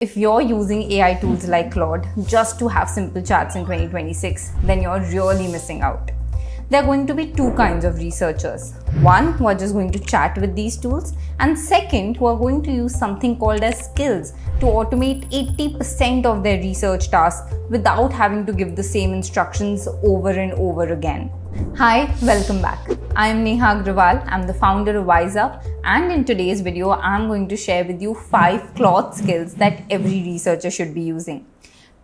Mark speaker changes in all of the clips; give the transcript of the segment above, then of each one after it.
Speaker 1: If you're using AI tools like Claude just to have simple chats in 2026, then you're really missing out. There are going to be two kinds of researchers. One who are just going to chat with these tools, and second who are going to use something called as skills to automate 80% of their research tasks without having to give the same instructions over and over again. Hi, welcome back. I'm Neha Agrawal. I'm the founder of WiseUp, and in today's video, I'm going to share with you 5 Claude skills that every researcher should be using.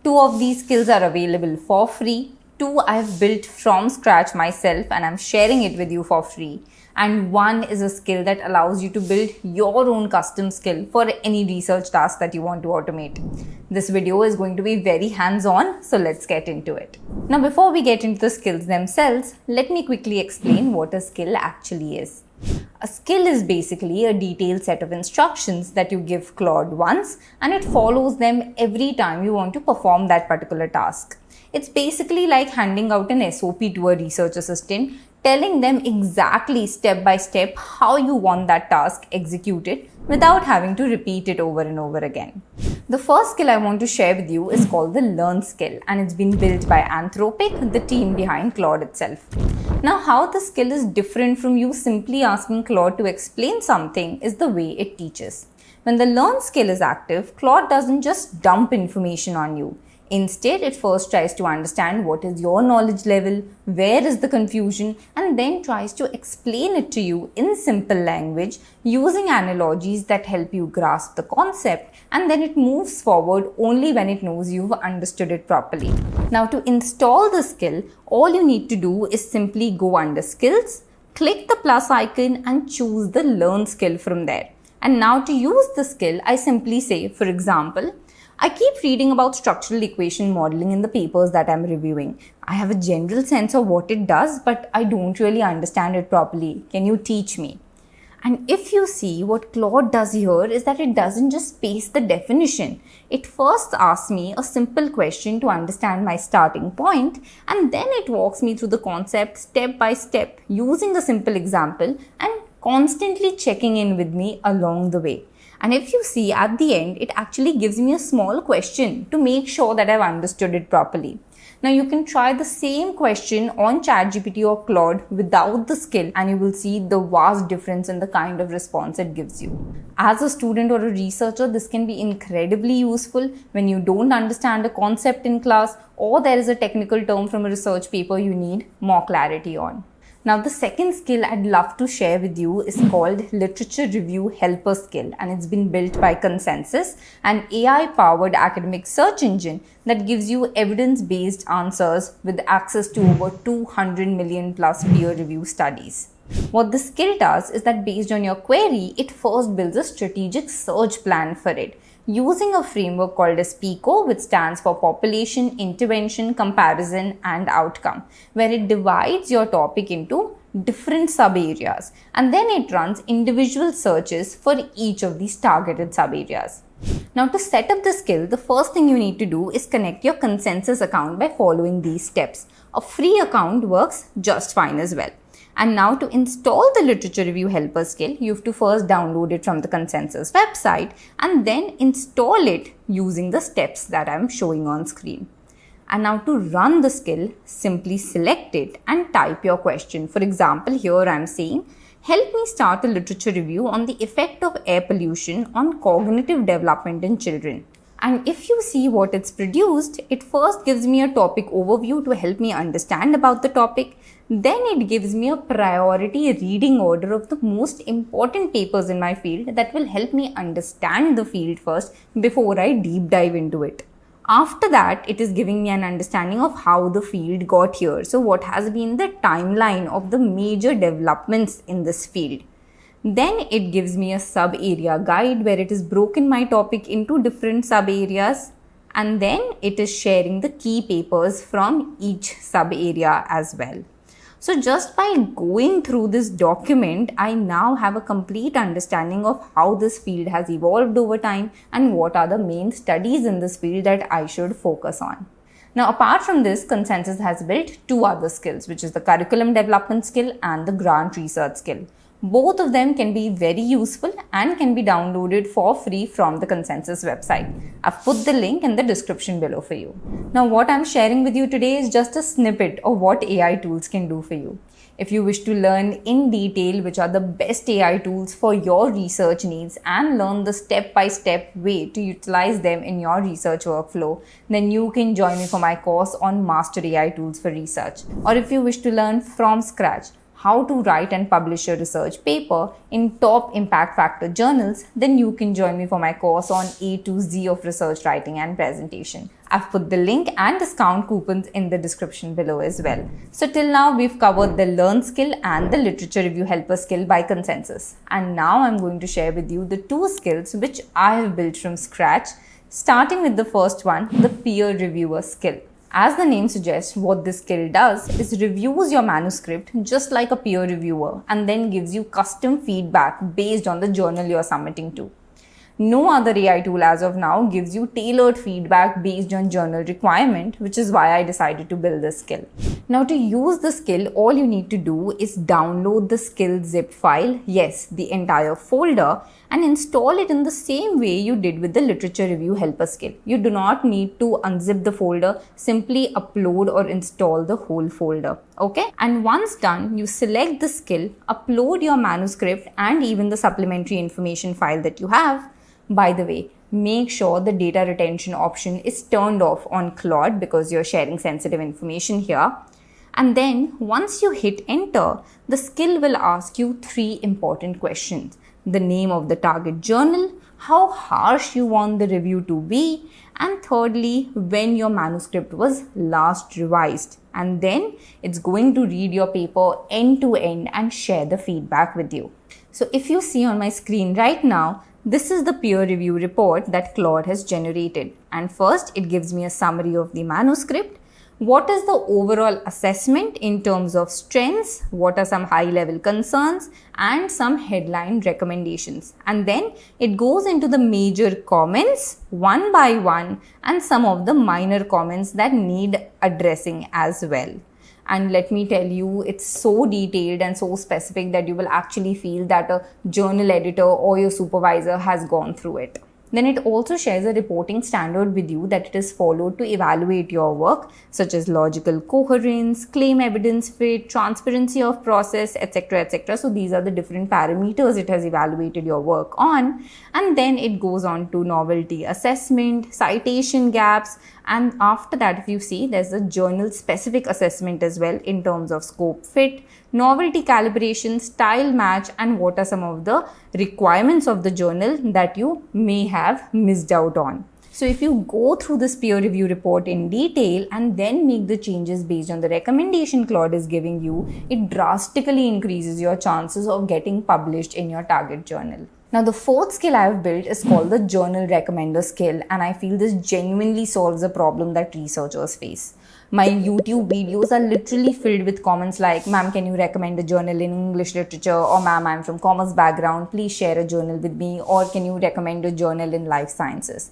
Speaker 1: 2 of these skills are available for free. 2 I've built from scratch myself and I'm sharing it with you for free. And 1 is a skill that allows you to build your own custom skill for any research task that you want to automate. This video is going to be very hands-on, so let's get into it. Now, before we get into the skills themselves, let me quickly explain what a skill actually is. A skill is basically a detailed set of instructions that you give Claude once, and it follows them every time you want to perform that particular task. It's basically like handing out an SOP to a research assistant, telling them exactly step by step how you want that task executed without having to repeat it over and over again. The first skill I want to share with you is called the Learn skill, and it's been built by Anthropic, the team behind Claude itself. Now, how the skill is different from you simply asking Claude to explain something is the way it teaches. When the Learn skill is active, Claude doesn't just dump information on you. Instead, it first tries to understand what is your knowledge level, where is the confusion, and then tries to explain it to you in simple language using analogies that help you grasp the concept, and then it moves forward only when it knows you've understood it properly. Now, to install the skill, all you need to do is simply go under Skills, click the plus icon and choose the Learn skill from there. And now to use the skill, I simply say, for example, I keep reading about structural equation modeling in the papers that I'm reviewing. I have a general sense of what it does, but I don't really understand it properly. Can you teach me? And if you see, what Claude does here is that it doesn't just paste the definition. It first asks me a simple question to understand my starting point, and then it walks me through the concept step by step using a simple example and constantly checking in with me along the way. And if you see at the end, it actually gives me a small question to make sure that I've understood it properly. Now you can try the same question on ChatGPT or Claude without the skill, and you will see the vast difference in the kind of response it gives you. As a student or a researcher, this can be incredibly useful when you don't understand a concept in class or there is a technical term from a research paper you need more clarity on. Now, the second skill I'd love to share with you is called Literature Review Helper skill, and it's been built by Consensus, an AI-powered academic search engine that gives you evidence-based answers with access to over 200 million plus peer-review studies. What the skill does is that based on your query, it first builds a strategic search plan for it, using a framework called as PICO, which stands for Population, Intervention, Comparison and Outcome, where it divides your topic into different sub-areas, and then it runs individual searches for each of these targeted sub-areas. Now, to set up the skill, the first thing you need to do is connect your Consensus account by following these steps. A free account works just fine as well. And now to install the Literature Review Helper skill, you have to first download it from the Consensus website and then install it using the steps that I'm showing on screen. And now to run the skill, simply select it and type your question. For example, here I'm saying, help me start a literature review on the effect of air pollution on cognitive development in children. And if you see what it's produced, it first gives me a topic overview to help me understand about the topic. Then it gives me a priority reading order of the most important papers in my field that will help me understand the field first before I deep dive into it. After that, it is giving me an understanding of how the field got here. So what has been the timeline of the major developments in this field. Then it gives me a sub-area guide where it is broken my topic into different sub-areas, and then it is sharing the key papers from each sub-area as well. So just by going through this document, I now have a complete understanding of how this field has evolved over time and what are the main studies in this field that I should focus on. Now, apart from this, Consensus has built 2 other skills, which is the curriculum development skill and the grant research skill. Both of them can be very useful and can be downloaded for free from the Consensus website. I've put the link in the description below for you. Now, what I'm sharing with you today is just a snippet of what AI tools can do for you. If you wish to learn in detail which are the best AI tools for your research needs and learn the step-by-step way to utilize them in your research workflow, then you can join me for my course on Master AI Tools for Research. Or if you wish to learn from scratch how to write and publish a research paper in top impact factor journals, then you can join me for my course on A to Z of research writing and presentation. I've put the link and discount coupons in the description below as well. So till now we've covered the learn skill and the literature review helper skill by Consensus. And now I'm going to share with you the two skills which I have built from scratch, starting with the first one, the peer reviewer skill. As the name suggests, what this skill does is reviews your manuscript just like a peer reviewer and then gives you custom feedback based on the journal you're submitting to. No other AI tool as of now gives you tailored feedback based on journal requirement, which is why I decided to build this skill. Now, to use the skill, all you need to do is download the skill zip file, yes, the entire folder, and install it in the same way you did with the literature review helper skill. You do not need to unzip the folder, simply upload or install the whole folder. Okay? And once done, you select the skill, upload your manuscript and even the supplementary information file that you have. By the way, make sure the data retention option is turned off on Claude because you're sharing sensitive information here. And then once you hit enter, the skill will ask you three important questions. The name of the target journal, how harsh you want the review to be, and thirdly, when your manuscript was last revised. And then it's going to read your paper end to end and share the feedback with you. So if you see on my screen right now, this is the peer review report that Claude has generated. And first, it gives me a summary of the manuscript. What is the overall assessment in terms of strengths? What are some high-level concerns? And some headline recommendations. And then it goes into the major comments one by one and some of the minor comments that need addressing as well. And let me tell you, it's so detailed and so specific that you will actually feel that a journal editor or your supervisor has gone through it. Then it also shares a reporting standard with you that it is followed to evaluate your work, such as logical coherence, claim evidence fit, transparency of process, etc., etc. So these are the different parameters it has evaluated your work on. And then it goes on to novelty assessment, citation gaps, and after that, if you see, there's a journal specific assessment as well in terms of scope fit, novelty calibration, style match, and what are some of the requirements of the journal that you may have missed out on. So if you go through this peer review report in detail and then make the changes based on the recommendation Claude is giving you, it drastically increases your chances of getting published in your target journal. Now, the fourth skill I have built is called the journal recommender skill, and I feel this genuinely solves a problem that researchers face. My YouTube videos are literally filled with comments like, "Ma'am, can you recommend a journal in English literature?" Or, "Ma'am, I'm from commerce background, please share a journal with me." Or, "Can you recommend a journal in life sciences?"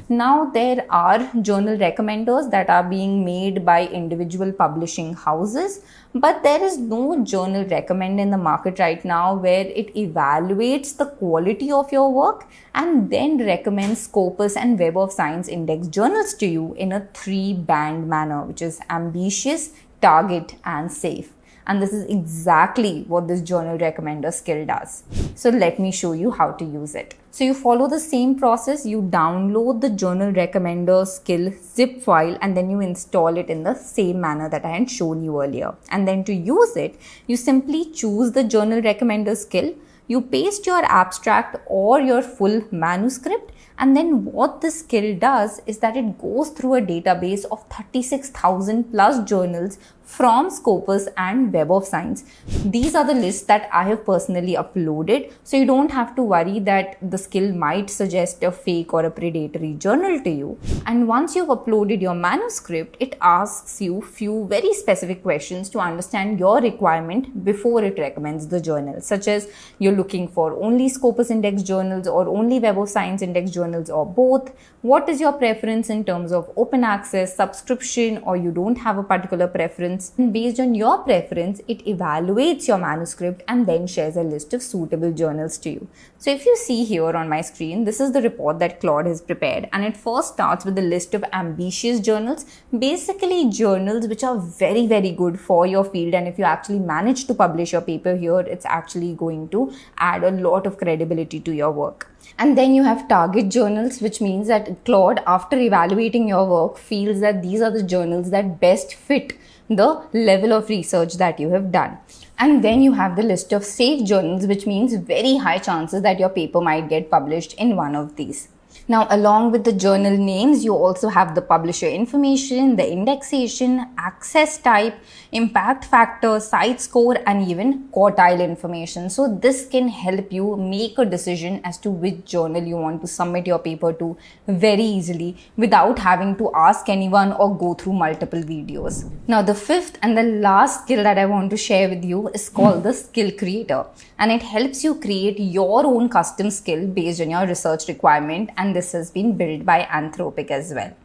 Speaker 1: Now, there are journal recommenders that are being made by individual publishing houses, but there is no journal recommend in the market right now where it evaluates the quality of your work and then recommends Scopus and Web of Science index journals to you in a 3-band manner, which is ambitious, target, and safe. And this is exactly what this journal recommender skill does. So let me show you how to use it. So you follow the same process, you download the journal recommender skill zip file and then you install it in the same manner that I had shown you earlier. And then to use it, you simply choose the journal recommender skill, you paste your abstract or your full manuscript, and then what this skill does is that it goes through a database of 36,000 plus journals from Scopus and Web of Science. These are the lists that I have personally uploaded, so you don't have to worry that the skill might suggest a fake or a predatory journal to you. And once you've uploaded your manuscript, it asks you few very specific questions to understand your requirement before it recommends the journal, such as you're looking for only Scopus index journals or only Web of Science index journals or both. What is your preference in terms of open access, subscription, or you don't have a particular preference? requirements. And based on your preference, it evaluates your manuscript and then shares a list of suitable journals to you. So if you see here on my screen, this is the report that Claude has prepared, and it first starts with a list of ambitious journals, basically journals which are very, very good for your field, and if you actually manage to publish your paper here, it's actually going to add a lot of credibility to your work. And then you have target journals, which means that Claude, after evaluating your work, feels that these are the journals that best fit the level of research that you have done. And then you have the list of safe journals, which means very high chances that your paper might get published in one of these. Now, along with the journal names, you also have the publisher information, the indexation, access type, impact factor, site score, and even quartile information. So this can help you make a decision as to which journal you want to submit your paper to very easily without having to ask anyone or go through multiple videos. Now, the fifth and the last skill that I want to share with you is called the skill creator, and it helps you create your own custom skill based on your research requirement, and this has been built by Anthropic as well.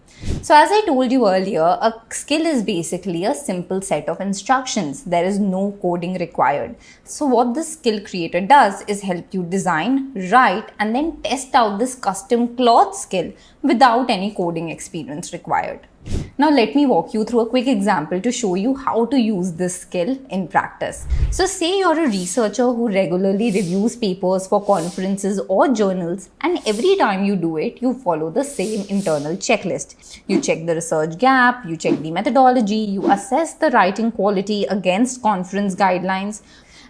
Speaker 1: So as I told you earlier, a skill is basically a simple set of instructions. There is no coding required. So what this skill creator does is help you design, write, and then test out this custom Claude skill without any coding experience required. Now let me walk you through a quick example to show you how to use this skill in practice. So say you're a researcher who regularly reviews papers for conferences or journals, and every time you do it, you follow the same internal checklist. You check the research gap, you check the methodology, you assess the writing quality against conference guidelines.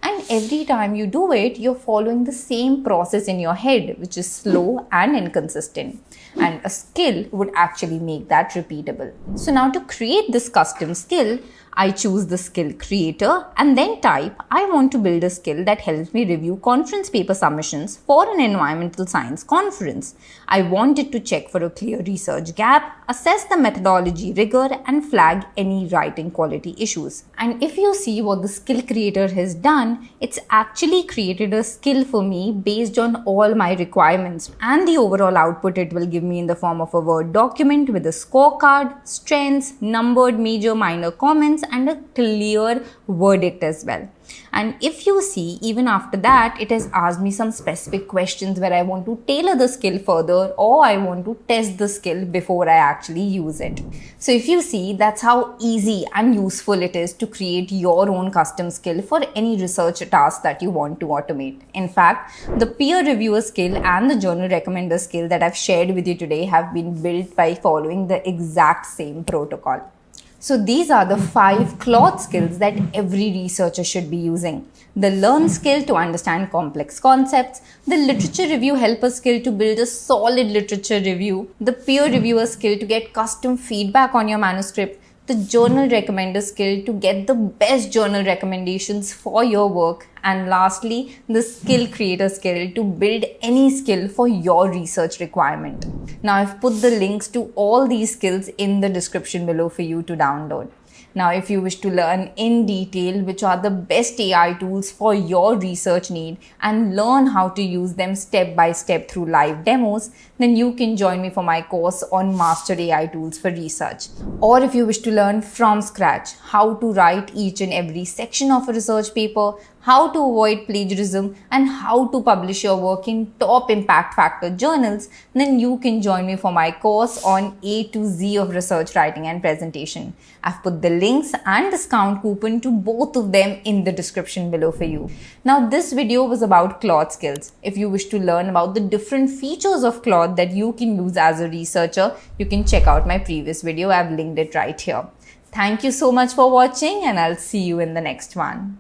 Speaker 1: And every time you do it, you're following the same process in your head, which is slow and inconsistent. And a skill would actually make that repeatable. So now to create this custom skill, I choose the skill creator and then type, I want to build a skill that helps me review conference paper submissions for an environmental science conference. I want it to check for a clear research gap, assess the methodology rigor, and flag any writing quality issues. And if you see what the skill creator has done, it's actually created a skill for me based on all my requirements, and the overall output it will give me in the form of a Word document with a scorecard, strengths, numbered major minor comments, and a clear verdict as well. And if you see, even after that, it has asked me some specific questions where I want to tailor the skill further, or I want to test the skill before I actually use it. So if you see, that's how easy and useful it is to create your own custom skill for any research task that you want to automate. In fact, the peer reviewer skill and the journal recommender skill that I've shared with you today have been built by following the exact same protocol. So these are the 5 Claude skills that every researcher should be using. The learn skill to understand complex concepts, the literature review helper skill to build a solid literature review, the peer reviewer skill to get custom feedback on your manuscript, the journal recommender skill to get the best journal recommendations for your work, and lastly, the skill creator skill to build any skill for your research requirement. Now, I've put the links to all these skills in the description below for you to download. Now, if you wish to learn in detail which are the best AI tools for your research need and learn how to use them step by step through live demos, then you can join me for my course on Master AI Tools for Research. Or if you wish to learn from scratch how to write each and every section of a research paper, how to avoid plagiarism, and how to publish your work in top impact factor journals, then you can join me for my course on A to Z of research writing and presentation. I've put the links and discount coupon to both of them in the description below for you. Now, this video was about Claude skills. If you wish to learn about the different features of Claude that you can use as a researcher, you can check out my previous video. I've linked it right here. Thank you so much for watching, and I'll see you in the next one.